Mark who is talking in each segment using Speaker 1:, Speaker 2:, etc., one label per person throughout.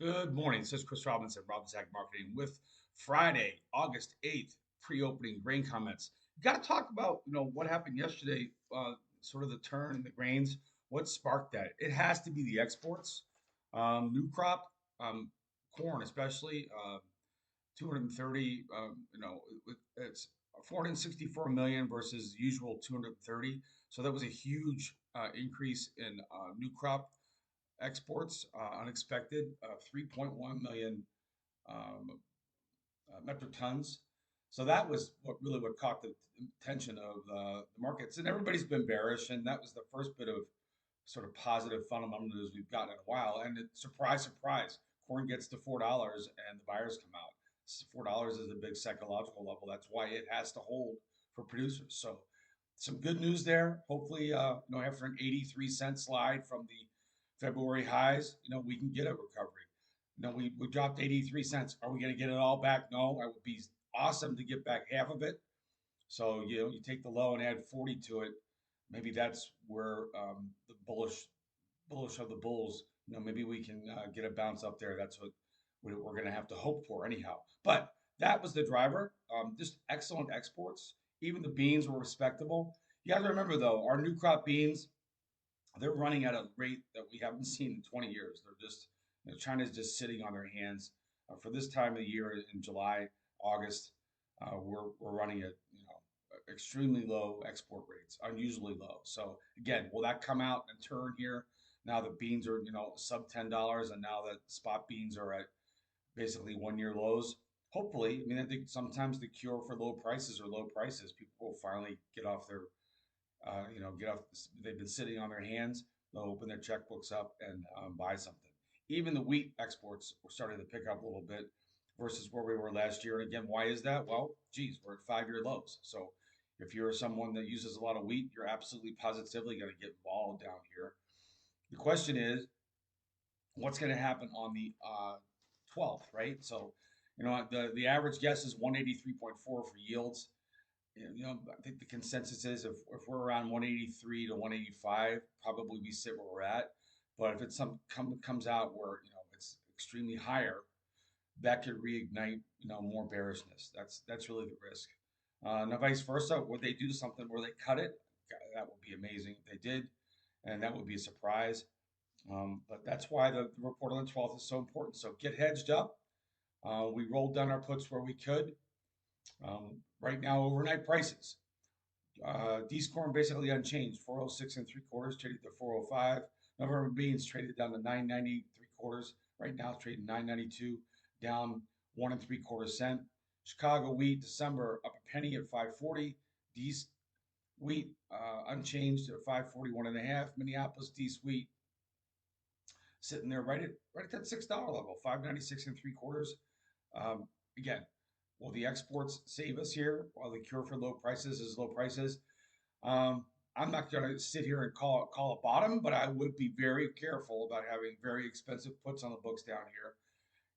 Speaker 1: Good morning. This is Chris Robinson, Robinson Ag Marketing, with Friday, August 8th, pre-opening grain comments. Got to talk about, what happened yesterday, sort of the turn in the grains. What sparked that? It has to be the exports. New crop, corn especially, 230, it's 464 million versus usual 230. So that was a huge increase in new crop exports, unexpected, 3.1 million um, metric tons. So that was what caught the attention of the markets, and everybody's been bearish, and that was the first bit of sort of positive fundamental news we've gotten in a while. And surprise, surprise, corn gets to $4, and the buyers come out. $4 is a big psychological level. That's why it has to hold for producers. So some good news there. Hopefully, after an 83-cent slide from the February highs, we can get a recovery. We dropped 83 cents. Are we going to get it all back? No, it would be awesome to get back half of it. So, you take the low and add 40 to it. Maybe that's where the bullish of the bulls, maybe we can get a bounce up there. That's what we're going to have to hope for anyhow. But that was the driver. Just excellent exports. Even the beans were respectable. You have to remember though, our new crop beans, they're running at a rate that we haven't seen in 20 years. They're just, China's just sitting on their hands. For this time of the year in July, August, we're running at, extremely low export rates, unusually low. So again, will that come out and turn here? Now the beans are, sub $10, and now that spot beans are at basically 1 year lows. Hopefully, I mean, I think sometimes the cure for low prices are low prices. People will finally get off their get off. They've been sitting on their hands. They'll open their checkbooks up and buy something. Even the wheat exports were starting to pick up a little bit versus where we were last year. And again, why is that? Well, geez, we're at 5 year lows. So if you're someone that uses a lot of wheat, you're absolutely positively going to get involved down here. The question is, what's going to happen on the 12th, right? So, the average guess is 183.4 for yields. I think the consensus is if we're around 183 to 185, probably we sit where we're at. But if it's comes out where it's extremely higher, that could reignite more bearishness. That's really the risk. Now, vice versa, would they do something where they cut it? That would be amazing if they did, and that would be a surprise. But that's why the report on the 12th is so important. So get hedged up. We rolled down our puts where we could. Right now, overnight prices. D's corn basically unchanged, 406 and three quarters, traded to 405. November beans traded down to 990 three quarters. Right now, it's trading 992, down 1 3/4 cent. Chicago wheat December up a penny at 540. D's wheat unchanged at 541 and a half. Minneapolis D's wheat sitting there right at that $6 level, 596 and three quarters. Again, will the exports save us here while the cure for low prices is low prices? I'm not going to sit here and call a bottom, but I would be very careful about having very expensive puts on the books down here.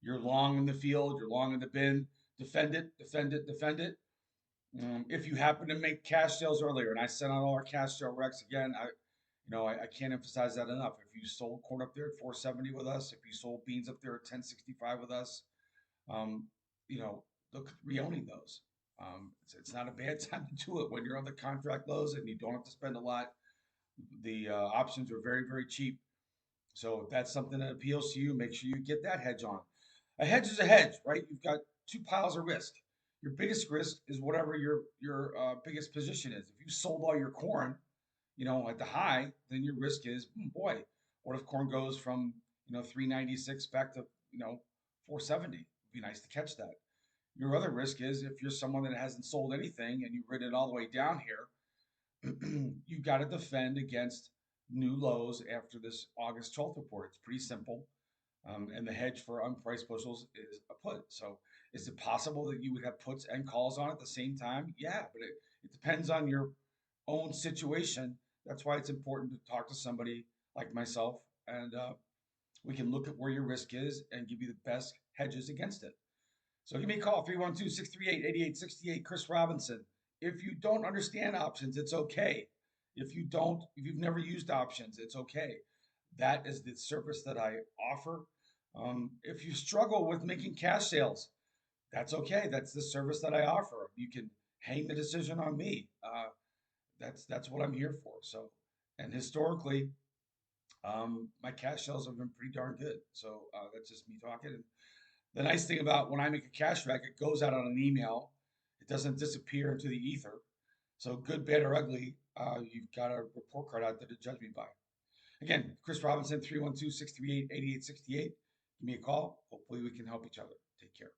Speaker 1: You're long in the field, you're long in the bin. Defend it, defend it, defend it. If you happen to make cash sales earlier, and I sent out all our cash sale recs again, I can't emphasize that enough. If you sold corn up there at 470 with us, if you sold beans up there at 1065 with us, um, look at re-owning those. It's not a bad time to do it when you're on the contract lows and you don't have to spend a lot. The options are very, very cheap. So if that's something that appeals to you, make sure you get that hedge on. A hedge is a hedge, right? You've got two piles of risk. Your biggest risk is whatever your biggest position is. If you sold all your corn, at the high, then your risk is, boy, what if corn goes from 396 back to 470? It'd be nice to catch that. Your other risk is if you're someone that hasn't sold anything and you've ridden it all the way down here, you got to defend against new lows after this August 12th report. It's pretty simple. And the hedge for unpriced bushels is a put. So is it possible that you would have puts and calls on at the same time? Yeah, but it depends on your own situation. That's why it's important to talk to somebody like myself, and we can look at where your risk is and give you the best hedges against it. So give me a call, 312-638-8868, Chris Robinson. If you don't understand options, it's okay. If you've never used options, it's okay. That is the service that I offer. If you struggle with making cash sales, that's okay. That's the service that I offer. You can hang the decision on me. That's what I'm here for. So, and historically, my cash sales have been pretty darn good. So that's just me talking. And the nice thing about when I make a cash rec, it goes out on an email. It doesn't disappear into the ether. So good, bad, or ugly, you've got a report card out there to judge me by. Again, Chris Robinson, 312 638 8868. Give me a call. Hopefully we can help each other. Take care.